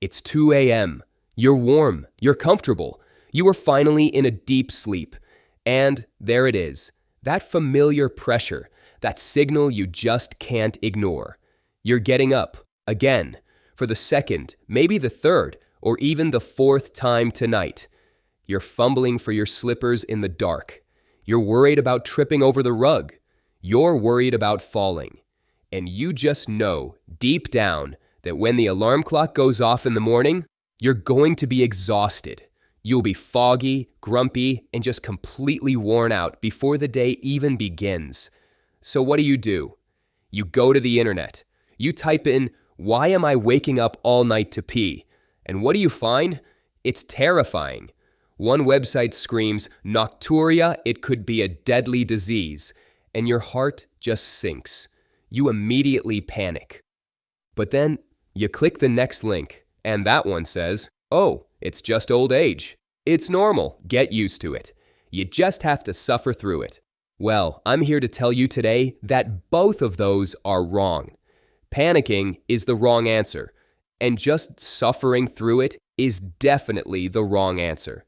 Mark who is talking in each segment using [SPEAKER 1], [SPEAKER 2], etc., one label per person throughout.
[SPEAKER 1] It's 2 a.m. You're warm, you're comfortable, you are finally in a deep sleep. And there it is, that familiar pressure, that signal you just can't ignore. You're getting up, again, for the second, maybe the third, or even the fourth time tonight. You're fumbling for your slippers in the dark. You're worried about tripping over the rug. You're worried about falling. And you just know, deep down, that when the alarm clock goes off in the morning, you're going to be exhausted. You'll be foggy, grumpy, and just completely worn out before the day even begins. So what do? You go to the internet. You type in, "Why am I waking up all night to pee?" And what do you find? It's terrifying. One website screams, "Nocturia, it could be a deadly disease," and your heart just sinks. You immediately panic. But then you click the next link, and that one says, "Oh, it's just old age. It's normal. Get used to it. You just have to suffer through it." Well, I'm here to tell you today that both of those are wrong. Panicking is the wrong answer, and just suffering through it is definitely the wrong answer.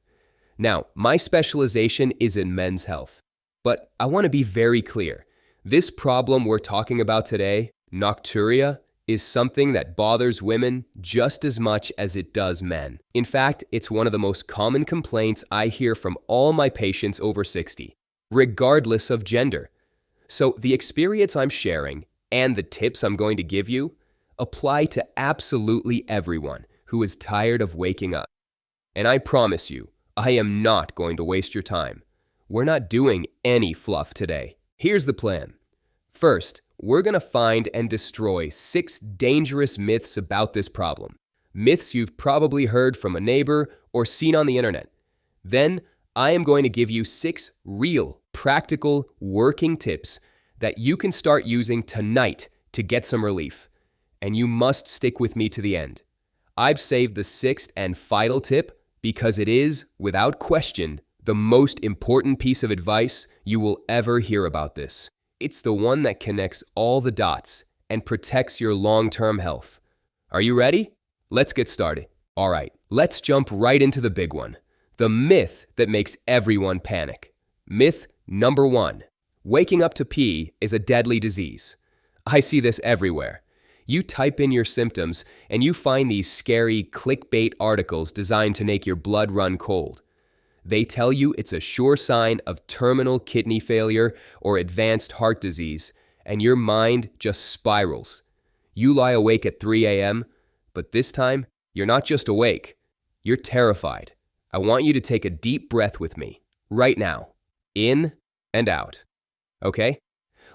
[SPEAKER 1] Now, my specialization is in men's health, but I want to be very clear. This problem we're talking about today, nocturia, is something that bothers women just as much as it does men. In fact, it's one of the most common complaints I hear from all my patients over 60, regardless of gender. So the experience I'm sharing and the tips I'm going to give you apply to absolutely everyone who is tired of waking up. And I promise you, I am not going to waste your time. We're not doing any fluff today. Here's the plan. First, we're going to find and destroy 6 dangerous myths about this problem. Myths you've probably heard from a neighbor or seen on the internet. Then, I am going to give you 6 real, practical, working tips that you can start using tonight to get some relief. And you must stick with me to the end. I've saved the 6th and final tip because it is, without question, the most important piece of advice you will ever hear about this. It's the one that connects all the dots and protects your long-term health. Are you ready? Let's get started. All right, let's jump right into the big one. The myth that makes everyone panic. Myth number 1. Waking up to pee is a deadly disease. I see this everywhere. You type in your symptoms and you find these scary clickbait articles designed to make your blood run cold. They tell you it's a sure sign of terminal kidney failure or advanced heart disease, and your mind just spirals. You lie awake at 3 a.m., but this time, you're not just awake, you're terrified. I want you to take a deep breath with me, right now. In and out. Okay?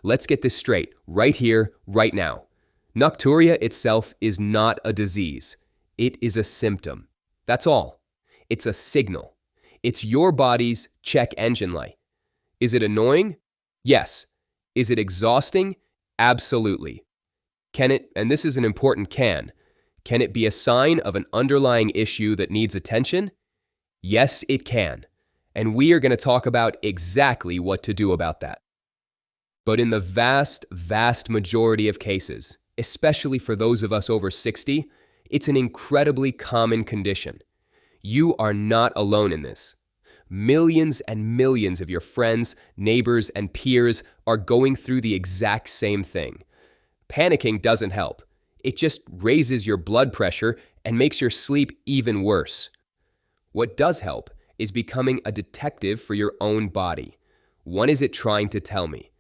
[SPEAKER 1] Let's get this straight, right here, right now. Nocturia itself is not a disease. It is a symptom. That's all. It's a signal. It's your body's check engine light. Is it annoying? Yes. Is it exhausting? Absolutely. Can it, and this is an important can it be a sign of an underlying issue that needs attention? Yes, it can. And we are going to talk about exactly what to do about that. But in the vast, vast majority of cases, especially for those of us over 60, it's an incredibly common condition. You are not alone in this. Millions and millions of your friends, neighbors, and peers are going through the exact same thing. Panicking doesn't help. It just raises your blood pressure and makes your sleep even worse. What does help is becoming a detective for your own body. What is it trying to tell me?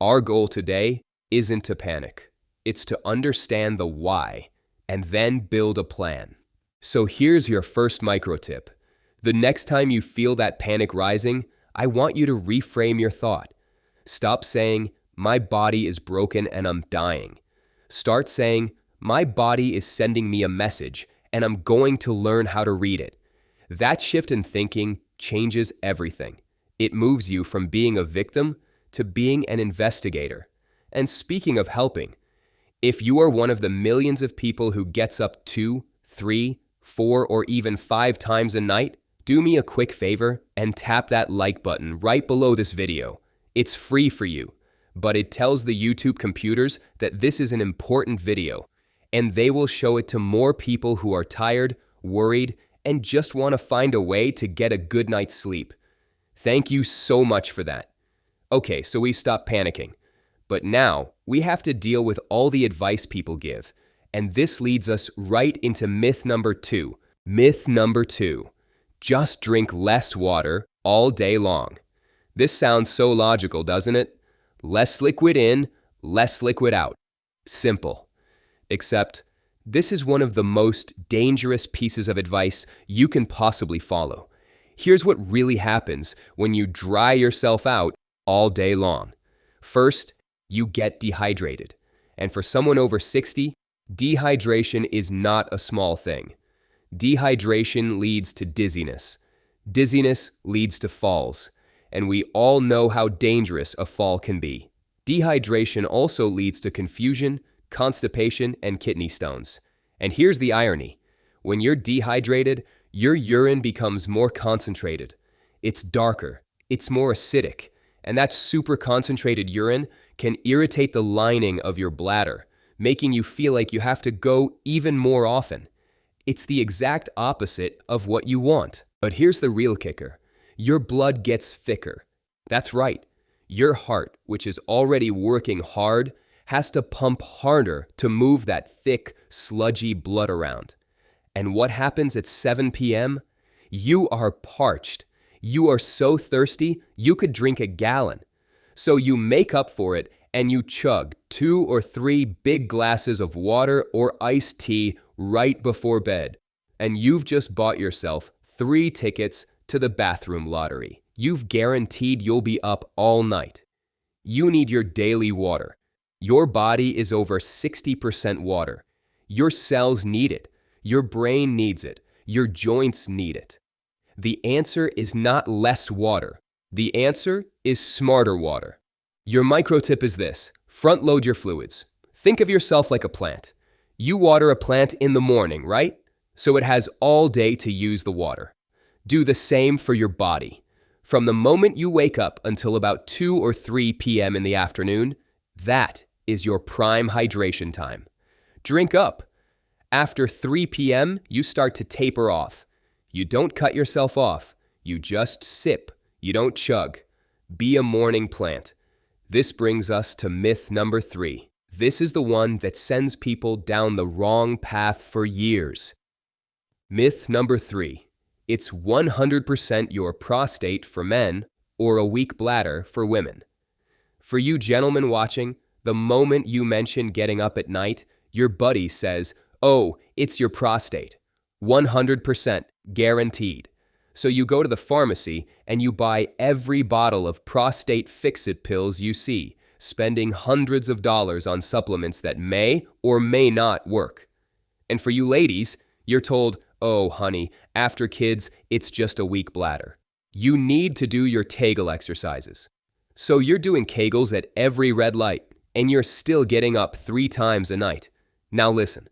[SPEAKER 1] Our goal today isn't to panic. It's to understand the why and then build a plan. So here's your first micro tip. The next time you feel that panic rising, I want you to reframe your thought. Stop saying, "My body is broken and I'm dying." Start saying, "My body is sending me a message and I'm going to learn how to read it." That shift in thinking changes everything. It moves you from being a victim to being an investigator. And speaking of helping, if you are one of the millions of people who gets up 2, 3, 4, or even 5 times a night, do me a quick favor and tap that like button right below this video. It's free for you, but it tells the YouTube computers that this is an important video, and they will show it to more people who are tired, worried, and just want to find a way to get a good night's sleep. Thank you so much for that. Okay, so we stopped panicking. But now we have to deal with all the advice people give. And this leads us right into myth number 2. Myth number 2. Just drink less water all day long. This sounds so logical, doesn't it? Less liquid in, less liquid out. Simple. Except, this is one of the most dangerous pieces of advice you can possibly follow. Here's what really happens when you dry yourself out all day long. First, you get dehydrated. And for someone over 60, dehydration is not a small thing. Dehydration leads to dizziness. Dizziness leads to falls. And we all know how dangerous a fall can be. Dehydration also leads to confusion, constipation, and kidney stones. And here's the irony. When you're dehydrated, your urine becomes more concentrated. It's darker. It's more acidic. And that super concentrated urine can irritate the lining of your bladder, making you feel like you have to go even more often. It's the exact opposite of what you want. But here's the real kicker. Your blood gets thicker. That's right. Your heart, which is already working hard, has to pump harder to move that thick, sludgy blood around. And what happens at 7 p.m.? You are parched. You are so thirsty, you could drink a gallon. So you make up for it and you chug 2 or 3 big glasses of water or iced tea right before bed. And you've just bought yourself 3 tickets to the bathroom lottery. You've guaranteed you'll be up all night. You need your daily water. Your body is over 60% water. Your cells need it. Your brain needs it. Your joints need it. The answer is not less water. The answer is smarter water. Your micro tip is this: front load your fluids. Think of yourself like a plant. You water a plant in the morning, right? So it has all day to use the water. Do the same for your body. From the moment you wake up until about 2 or 3 p.m. in the afternoon, that is your prime hydration time. Drink up. After 3 p.m., you start to taper off. You don't cut yourself off. You just sip. You don't chug. Be a morning plant. This brings us to myth number 3. This is the one that sends people down the wrong path for years. Myth number 3. It's 100% your prostate for men or a weak bladder for women. For you gentlemen watching, the moment you mention getting up at night, your buddy says, "Oh, it's your prostate." 100% guaranteed. So you go to the pharmacy and you buy every bottle of prostate fix-it pills you see, spending hundreds of dollars on supplements that may or may not work. And for you ladies, you're told, "Oh, honey, after kids, it's just a weak bladder." You need to do your Kegel exercises. So you're doing Kegels at every red light, and you're still getting up 3 times a night. Now listen.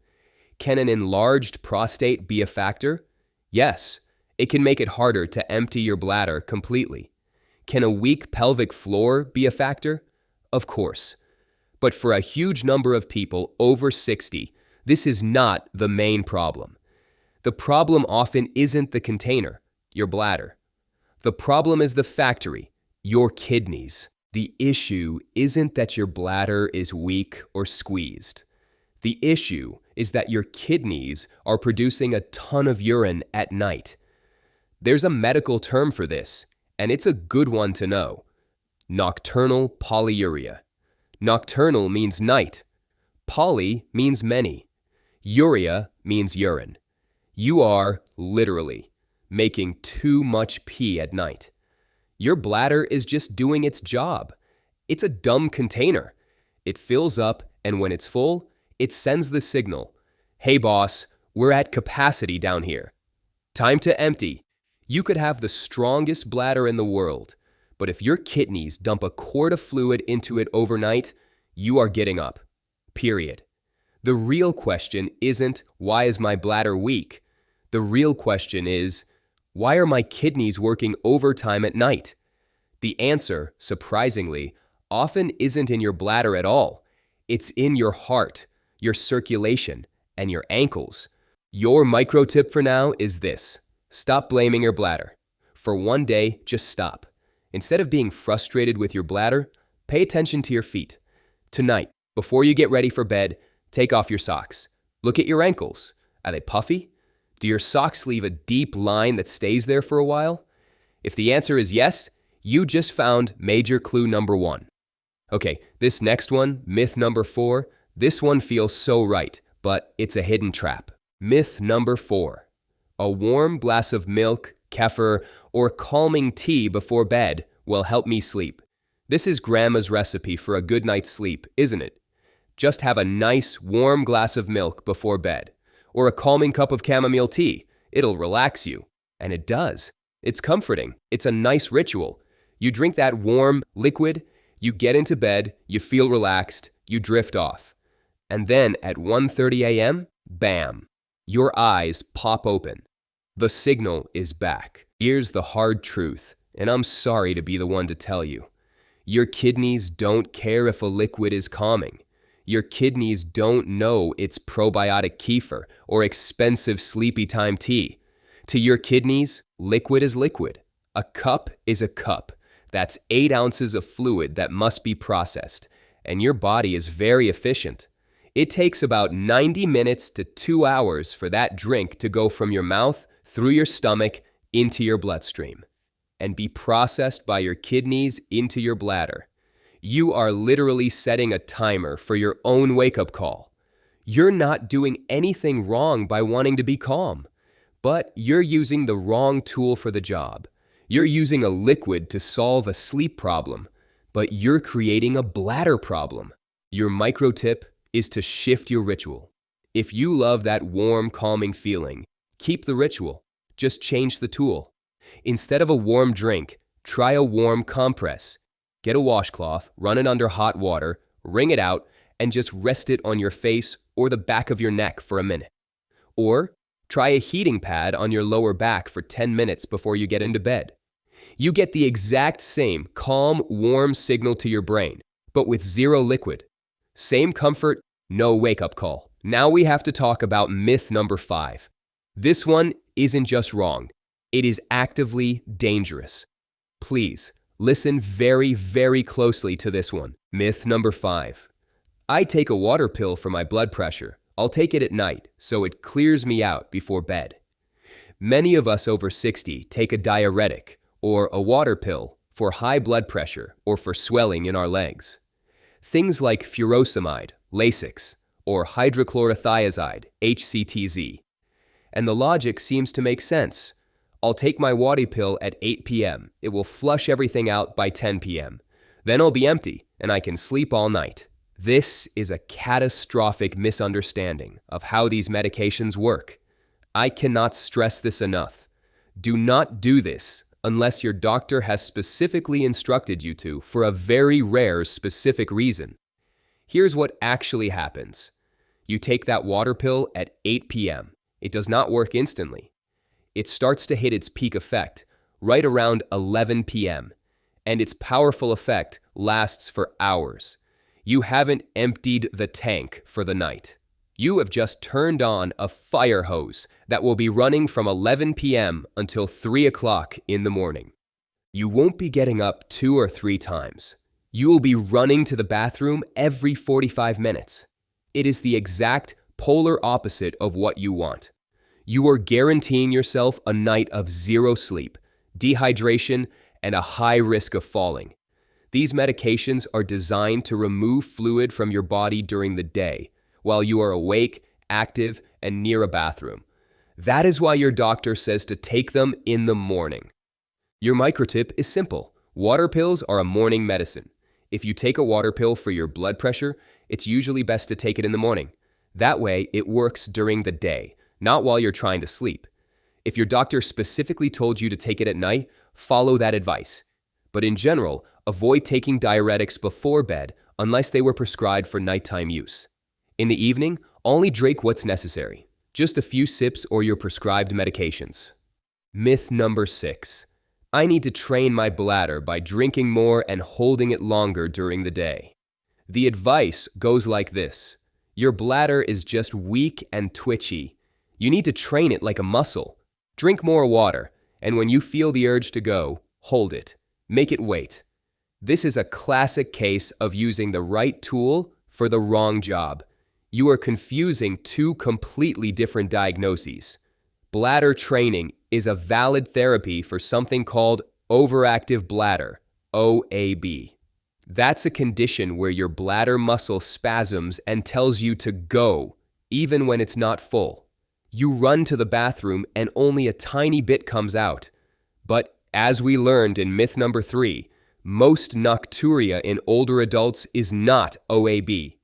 [SPEAKER 1] Can an enlarged prostate be a factor? Yes, it can make it harder to empty your bladder completely. Can a weak pelvic floor be a factor? Of course. But for a huge number of people over 60, this is not the main problem. The problem often isn't the container, your bladder. The problem is the factory, your kidneys. The issue isn't that your bladder is weak or squeezed. The issue is that your kidneys are producing a ton of urine at night. There's a medical term for this, and it's a good one to know. Nocturnal polyuria. Nocturnal means night. Poly means many. Uria means urine. You are, literally, making too much pee at night. Your bladder is just doing its job. It's a dumb container. It fills up, and when it's full, it sends the signal, "Hey boss, we're at capacity down here. Time to empty." You could have the strongest bladder in the world, but if your kidneys dump a quart of fluid into it overnight, you are getting up. Period. The real question isn't, why is my bladder weak? The real question is, why are my kidneys working overtime at night? The answer, surprisingly, often isn't in your bladder at all. It's in your heart, your circulation, and your ankles. Your micro tip for now is this: stop blaming your bladder. For one day, just stop. Instead of being frustrated with your bladder, pay attention to your feet. Tonight, before you get ready for bed, take off your socks. Look at your ankles. Are they puffy? Do your socks leave a deep line that stays there for a while? If the answer is yes, you just found major clue number 1. Okay, this next one, myth number 4, this one feels so right, but it's a hidden trap. Myth number 4. A warm glass of milk, kefir, or calming tea before bed will help me sleep. This is grandma's recipe for a good night's sleep, isn't it? Just have a nice, warm glass of milk before bed, or a calming cup of chamomile tea. It'll relax you. And it does. It's comforting. It's a nice ritual. You drink that warm liquid, you get into bed, you feel relaxed, you drift off. And then at 1:30 a.m., bam, your eyes pop open. The signal is back. Here's the hard truth, and I'm sorry to be the one to tell you. Your kidneys don't care if a liquid is calming. Your kidneys don't know it's probiotic kefir or expensive sleepy time tea. To your kidneys, liquid is liquid. A cup is a cup. That's 8 ounces of fluid that must be processed, and your body is very efficient. It takes about 90 minutes to 2 hours for that drink to go from your mouth, through your stomach, into your bloodstream, and be processed by your kidneys into your bladder. You are literally setting a timer for your own wake-up call. You're not doing anything wrong by wanting to be calm, but you're using the wrong tool for the job. You're using a liquid to solve a sleep problem, but you're creating a bladder problem. Your micro tip is to shift your ritual. If you love that warm, calming feeling, keep the ritual. Just change the tool. Instead of a warm drink, try a warm compress. Get a washcloth, run it under hot water, wring it out, and just rest it on your face or the back of your neck for a minute. Or try a heating pad on your lower back for 10 minutes before you get into bed. You get the exact same calm, warm signal to your brain, but with zero liquid. Same comfort, no wake-up call. Now we have to talk about myth number 5. This one isn't just wrong. It is actively dangerous. Please, listen very, very closely to this one. Myth number 5. I take a water pill for my blood pressure. I'll take it at night, so it clears me out before bed. Many of us over 60 take a diuretic or a water pill for high blood pressure or for swelling in our legs. Things like furosemide, Lasix, or hydrochlorothiazide, HCTZ. And the logic seems to make sense. I'll take my water pill at 8 p.m. It will flush everything out by 10 p.m. Then I'll be empty and I can sleep all night. This is a catastrophic misunderstanding of how these medications work. I cannot stress this enough. Do not do this unless your doctor has specifically instructed you to for a very rare specific reason. Here's what actually happens. You take that water pill at 8 p.m. It does not work instantly. It starts to hit its peak effect right around 11 p.m., and its powerful effect lasts for hours. You haven't emptied the tank for the night. You have just turned on a fire hose that will be running from 11 p.m. until 3 o'clock in the morning. You won't be getting up 2 or 3 times. You will be running to the bathroom every 45 minutes. It is the exact polar opposite of what you want. You are guaranteeing yourself a night of zero sleep, dehydration, and a high risk of falling. These medications are designed to remove fluid from your body during the day, while you are awake, active, and near a bathroom. That is why your doctor says to take them in the morning. Your microtip is simple. Water pills are a morning medicine. If you take a water pill for your blood pressure, it's usually best to take it in the morning. That way, it works during the day, not while you're trying to sleep. If your doctor specifically told you to take it at night, follow that advice. But in general, avoid taking diuretics before bed unless they were prescribed for nighttime use. In the evening, only drink what's necessary. Just a few sips or your prescribed medications. Myth number 6. I need to train my bladder by drinking more and holding it longer during the day. The advice goes like this. Your bladder is just weak and twitchy. You need to train it like a muscle. Drink more water, and when you feel the urge to go, hold it. Make it wait. This is a classic case of using the right tool for the wrong job. You are confusing two completely different diagnoses. Bladder training is a valid therapy for something called overactive bladder, OAB. That's a condition where your bladder muscle spasms and tells you to go, even when it's not full. You run to the bathroom and only a tiny bit comes out. But as we learned in myth number 3, most nocturia in older adults is not OAB.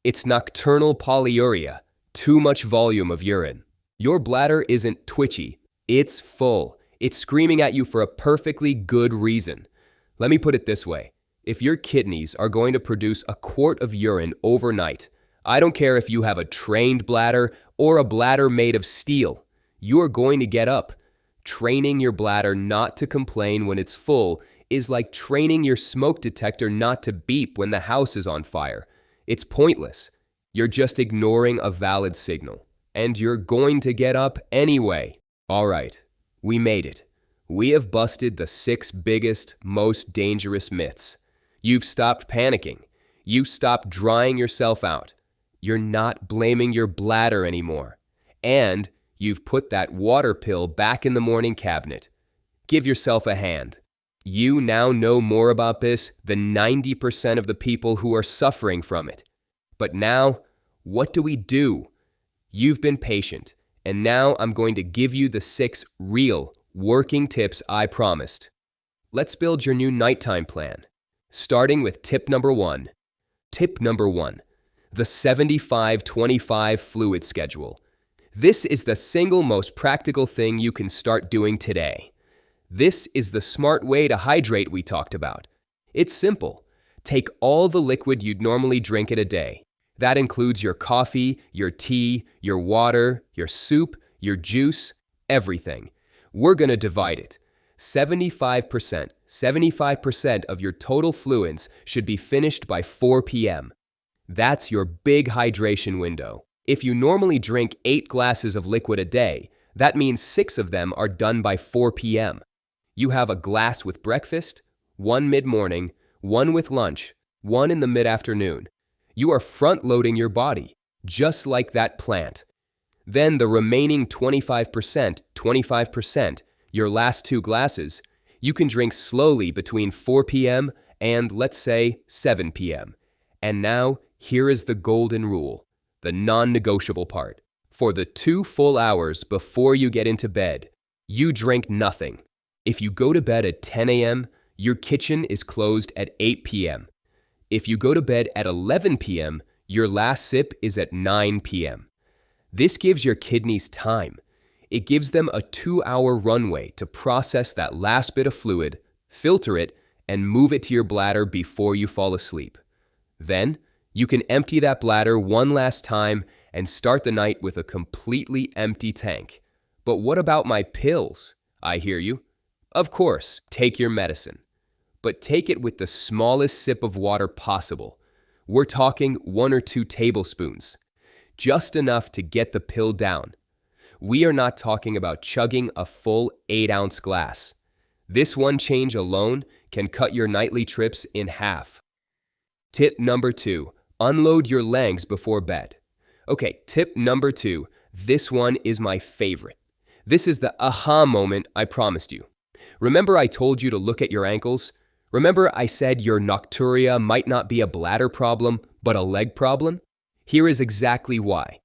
[SPEAKER 1] It's nocturnal polyuria, too much volume of urine. Your bladder isn't twitchy, it's full. It's screaming at you for a perfectly good reason. Let me put it this way. If your kidneys are going to produce a quart of urine overnight, I don't care if you have a trained bladder or a bladder made of steel, you are going to get up. Training your bladder not to complain when it's full is like training your smoke detector not to beep when the house is on fire. It's pointless. You're just ignoring a valid signal, and you're going to get up anyway. All right, we made it. We have busted the 6 biggest, most dangerous myths. You've stopped panicking. You've stopped drying yourself out. You're not blaming your bladder anymore. And you've put that water pill back in the morning cabinet. Give yourself a hand. You now know more about this than 90% of the people who are suffering from it. But now, what do we do? You've been patient, and now I'm going to give you the 6 real, working tips I promised. Let's build your new nighttime plan. Starting with tip number 1. Tip number 1. The 75-25 fluid schedule. This is the single most practical thing you can start doing today. This is the smart way to hydrate we talked about. It's simple. Take all the liquid you'd normally drink in a day. That includes your coffee, your tea, your water, your soup, your juice, everything. We're going to divide it. 75% of your total fluids should be finished by 4 p.m. That's your big hydration window. If you normally drink 8 glasses of liquid a day, that means 6 of them are done by 4 p.m. You have a glass with breakfast, 1 mid-morning, 1 with lunch, 1 in the mid-afternoon. You are front-loading your body, just like that plant. Then the remaining 25%, your last 2 glasses, you can drink slowly between 4 p.m. and, let's say, 7 p.m. And now, here is the golden rule, the non-negotiable part. For the 2 full hours before you get into bed, you drink nothing. If you go to bed at 10 a.m., your kitchen is closed at 8 p.m. If you go to bed at 11 p.m., your last sip is at 9 p.m. This gives your kidneys time. It gives them a 2-hour runway to process that last bit of fluid, filter it, and move it to your bladder before you fall asleep. Then, you can empty that bladder one last time and start the night with a completely empty tank. But what about my pills? I hear you. Of course, take your medicine. But take it with the smallest sip of water possible. We're talking 1 or 2 tablespoons. Just enough to get the pill down. We are not talking about chugging a full 8-ounce glass. This one change alone can cut your nightly trips in half. Tip number 2, unload your legs before bed. Okay, tip number 2, this one is my favorite. This is the aha moment I promised you. Remember I told you to look at your ankles? Remember I said your nocturia might not be a bladder problem, but a leg problem? Here is exactly why.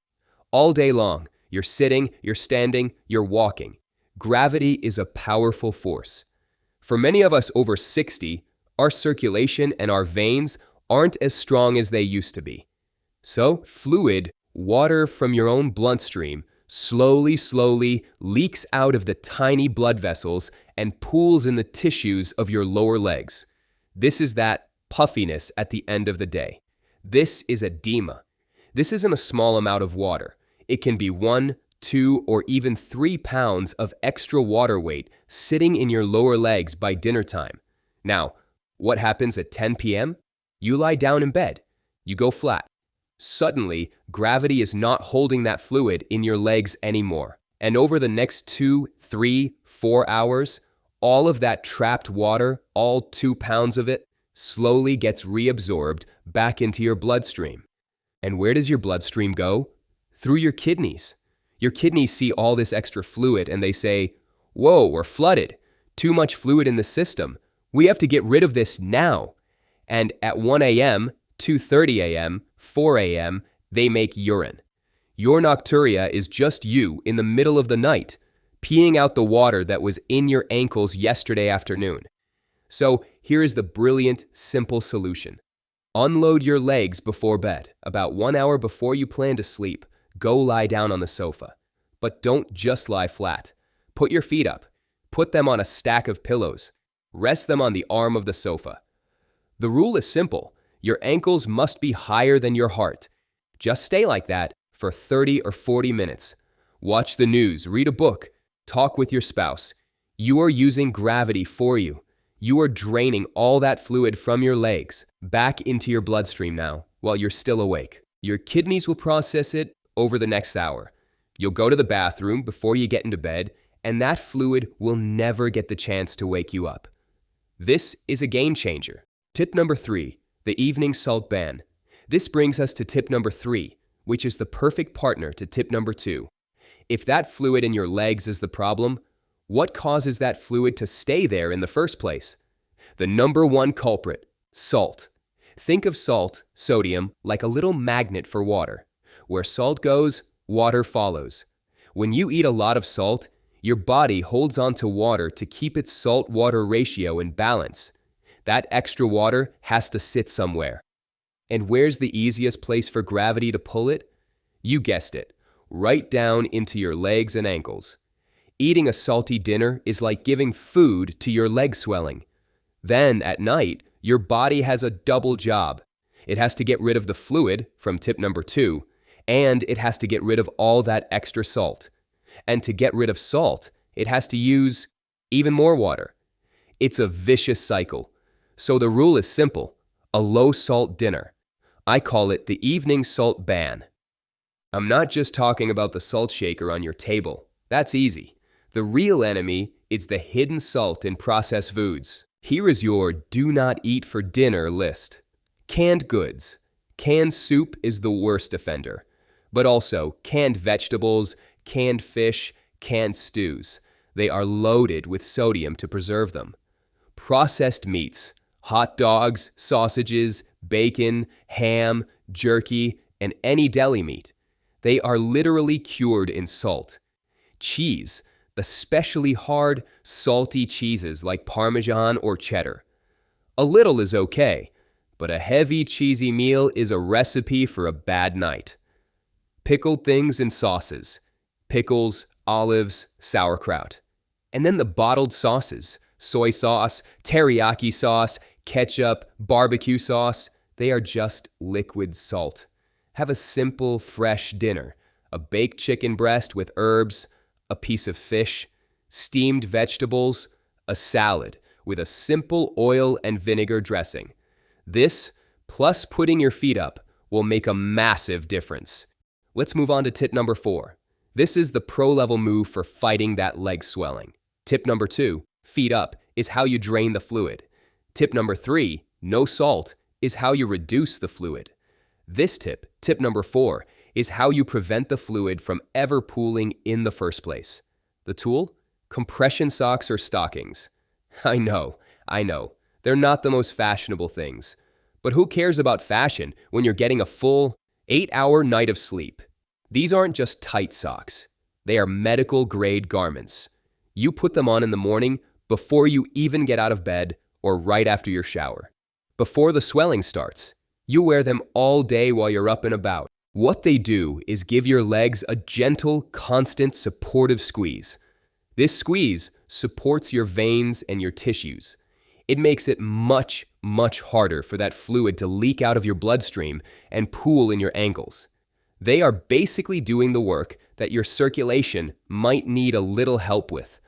[SPEAKER 1] All day long, you're sitting, you're standing, you're walking. Gravity is a powerful force. For many of us over 60, our circulation and our veins aren't as strong as they used to be. So, fluid, water from your own bloodstream, slowly leaks out of the tiny blood vessels and pools in the tissues of your lower legs. This is that puffiness at the end of the day. This is edema. This isn't a small amount of water. It can be 1, 2, or even 3 pounds of extra water weight sitting in your lower legs by dinner time. Now, what happens at 10 p.m.? You lie down in bed. You go flat. Suddenly, gravity is not holding that fluid in your legs anymore. And over the next 2, 3, 4 hours, all of that trapped water, all 2 pounds of it, slowly gets reabsorbed back into your bloodstream. And where does your bloodstream go? Through your kidneys. Your kidneys see all this extra fluid and they say, "Whoa, we're flooded. Too much fluid in the system. We have to get rid of this now." And at 1 a.m., 2:30 a.m., 4 a.m., they make urine. Your nocturia is just you in the middle of the night, peeing out the water that was in your ankles yesterday afternoon. So here is the brilliant, simple solution. Unload your legs before bed. About 1 hour before you plan to sleep, go lie down on the sofa. But don't just lie flat. Put your feet up. Put them on a stack of pillows. Rest them on the arm of the sofa. The rule is simple. Your ankles must be higher than your heart. Just stay like that for 30 or 40 minutes. Watch the news, read a book, talk with your spouse. You are using gravity for you. You are draining all that fluid from your legs back into your bloodstream now while you're still awake. Your kidneys will process it over the next hour. You'll go to the bathroom before you get into bed, and that fluid will never get the chance to wake you up. This is a game changer. Tip number 3, the evening salt ban. This brings us to tip number 3, which is the perfect partner to tip number 2. If that fluid in your legs is the problem, what causes that fluid to stay there in the first place? The number one culprit, salt. Think of salt, sodium, like a little magnet for water. Where salt goes, water follows. When you eat a lot of salt, your body holds on to water to keep its salt-water ratio in balance. That extra water has to sit somewhere. And where's the easiest place for gravity to pull it? You guessed it, right down into your legs and ankles. Eating a salty dinner is like giving food to your leg swelling. Then, at night, your body has a double job. It has to get rid of the fluid, from tip number 2, and it has to get rid of all that extra salt. And to get rid of salt, it has to use even more water. It's a vicious cycle. So the rule is simple, a low-salt dinner. I call it the evening salt ban. I'm not just talking about the salt shaker on your table. That's easy. The real enemy is the hidden salt in processed foods. Here is your do not eat for dinner list. Canned goods. Canned soup is the worst offender, but also canned vegetables, canned fish, canned stews. They are loaded with sodium to preserve them. Processed meats, hot dogs, sausages, bacon, ham, jerky, and any deli meat. They are literally cured in salt. Cheese, the specially hard, salty cheeses like Parmesan or cheddar. A little is okay, but a heavy, cheesy meal is a recipe for a bad night. Pickled things and sauces. Pickles, olives, sauerkraut. And then the bottled sauces. Soy sauce, teriyaki sauce, ketchup, barbecue sauce. They are just liquid salt. Have a simple, fresh dinner. A baked chicken breast with herbs, a piece of fish, steamed vegetables, a salad with a simple oil and vinegar dressing. This, plus putting your feet up, will make a massive difference. Let's move on to tip number 4. This is the pro-level move for fighting that leg swelling. Tip number 2, feet up, is how you drain the fluid. Tip number 3, no salt, is how you reduce the fluid. This tip, tip number 4, is how you prevent the fluid from ever pooling in the first place. The tool? Compression socks or stockings. I know. They're not the most fashionable things. But who cares about fashion when you're getting a full 8-hour night of sleep? These aren't just tight socks. They are medical-grade garments. You put them on in the morning before you even get out of bed or right after your shower. Before the swelling starts. You wear them all day while you're up and about. What they do is give your legs a gentle, constant, supportive squeeze. This squeeze supports your veins and your tissues. It makes it much, much harder for that fluid to leak out of your bloodstream and pool in your ankles. They are basically doing the work that your circulation might need a little help with.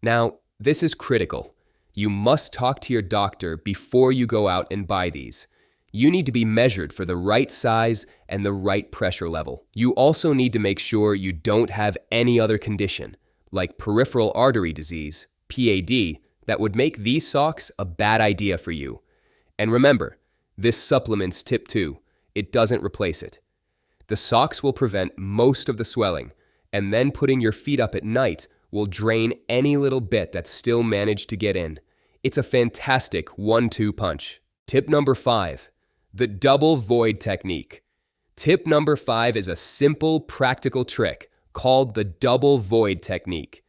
[SPEAKER 1] Now, this is critical. You must talk to your doctor before you go out and buy these. You need to be measured for the right size and the right pressure level. You also need to make sure you don't have any other condition, like peripheral artery disease, PAD, that would make these socks a bad idea for you. And remember, this supplements tip 2. It doesn't replace it. The socks will prevent most of the swelling, and then putting your feet up at night will drain any little bit that's still managed to get in. It's a fantastic 1-2 punch. Tip number 5, the double void technique. Tip number 5 is a simple, practical trick called the double void technique.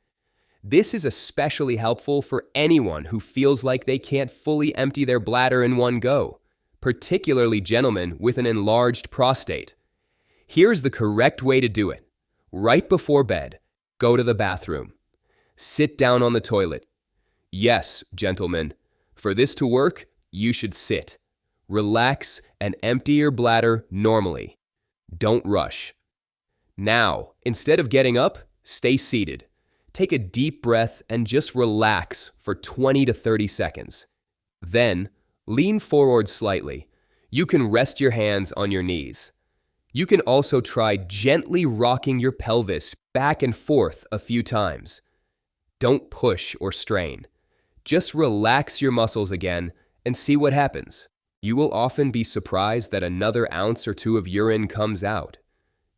[SPEAKER 1] This is especially helpful for anyone who feels like they can't fully empty their bladder in one go, particularly gentlemen with an enlarged prostate. Here's the correct way to do it. Right before bed, go to the bathroom. Sit down on the toilet. Yes, gentlemen, for this to work, you should sit. Relax and empty your bladder normally. Don't rush. Now, instead of getting up, stay seated. Take a deep breath and just relax for 20 to 30 seconds. Then, lean forward slightly. You can rest your hands on your knees. You can also try gently rocking your pelvis back and forth a few times. Don't push or strain. Just relax your muscles again and see what happens. You will often be surprised that another ounce or 2 of urine comes out.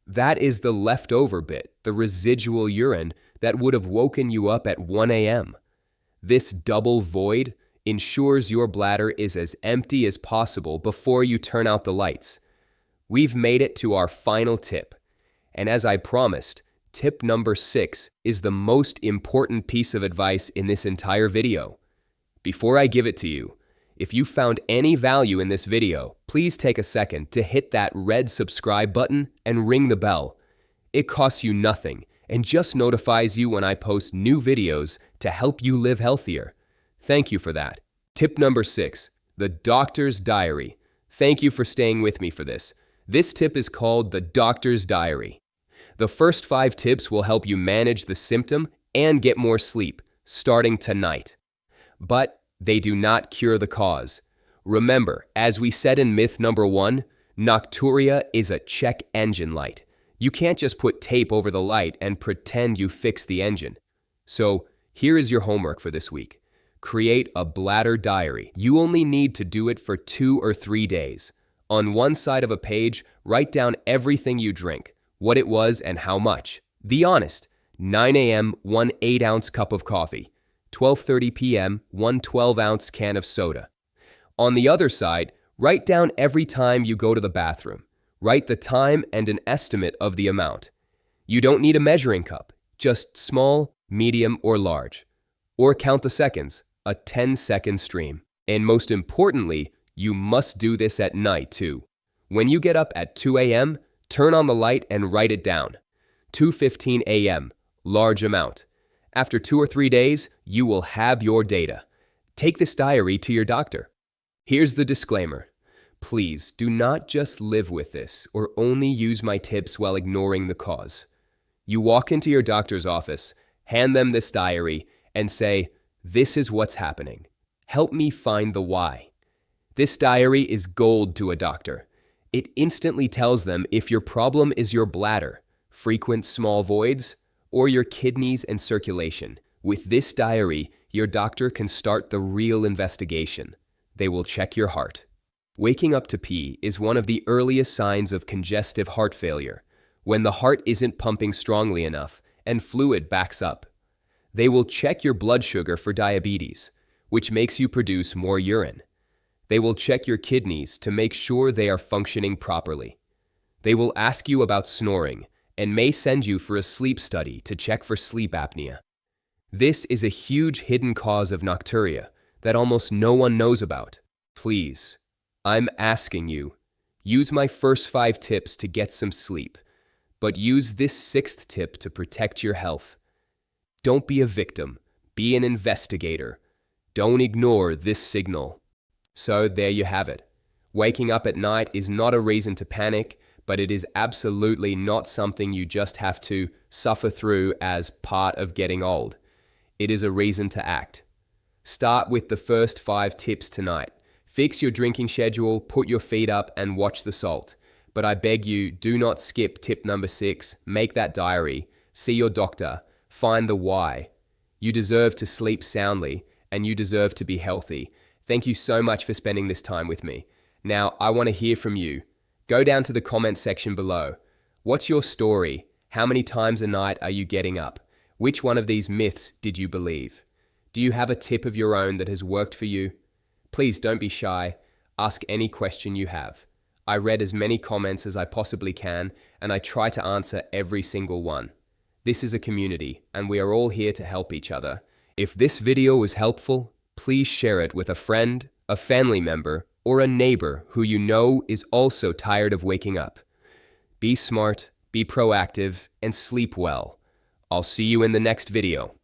[SPEAKER 1] That is the leftover bit, the residual urine that would have woken you up at 1 a.m. This double void ensures your bladder is as empty as possible before you turn out the lights. We've made it to our final tip, and as I promised, tip number 6 is the most important piece of advice in this entire video. Before I give it to you, if you found any value in this video, please take a second to hit that red subscribe button and ring the bell. It costs you nothing and just notifies you when I post new videos to help you live healthier. Thank you for that. Tip number 6, the doctor's diary. Thank you for staying with me for this. This tip is called the doctor's diary. The first 5 tips will help you manage the symptom and get more sleep, starting tonight. But they do not cure the cause. Remember, as we said in myth number 1, Nocturia is a check engine light. You can't just put tape over the light and pretend you fixed the engine. So, here is your homework for this week. Create a bladder diary. You only need to do it for 2 or 3 days. On one side of a page, write down everything you drink, what it was and how much. Be honest. 9 a.m., 1 8-ounce cup of coffee. 12:30 p.m., 1 12-ounce can of soda. On the other side, write down every time you go to the bathroom. Write the time and an estimate of the amount. You don't need a measuring cup, just small, medium, or large. Or count the seconds, a 10-second stream. And most importantly, you must do this at night too. When you get up at 2 a.m., turn on the light and write it down. 2:15 a.m., large amount. After 2 or 3 days, you will have your data. Take this diary to your doctor. Here's the disclaimer. Please do not just live with this or only use my tips while ignoring the cause. You walk into your doctor's office, hand them this diary, and say, "This is what's happening. Help me find the why." This diary is gold to a doctor. It instantly tells them if your problem is your bladder, frequent small voids, or your kidneys and circulation. With this diary, your doctor can start the real investigation. They will check your heart. Waking up to pee is one of the earliest signs of congestive heart failure, when the heart isn't pumping strongly enough and fluid backs up. They will check your blood sugar for diabetes, which makes you produce more urine. They will check your kidneys to make sure they are functioning properly. They will ask you about snoring and may send you for a sleep study to check for sleep apnea. This is a huge hidden cause of nocturia that almost no one knows about. Please, I'm asking you, use my first 5 tips to get some sleep, but use this 6th tip to protect your health. Don't be a victim, be an investigator. Don't ignore this signal. So there you have it. Waking up at night is not a reason to panic, but it is absolutely not something you just have to suffer through as part of getting old. It is a reason to act. Start with the first 5 tips tonight. Fix your drinking schedule, put your feet up, and watch the salt. But I beg you, do not skip tip number 6. Make that diary. See your doctor. Find the why. You deserve to sleep soundly, and you deserve to be healthy. Thank you so much for spending this time with me. Now, I want to hear from you. Go down to the comment section below. What's your story? How many times a night are you getting up? Which one of these myths did you believe? Do you have a tip of your own that has worked for you? Please don't be shy. Ask any question you have. I read as many comments as I possibly can, and I try to answer every single one. This is a community, and we are all here to help each other. If this video was helpful, please share it with a friend, a family member, or a neighbor who you know is also tired of waking up. Be smart, be proactive, and sleep well. I'll see you in the next video.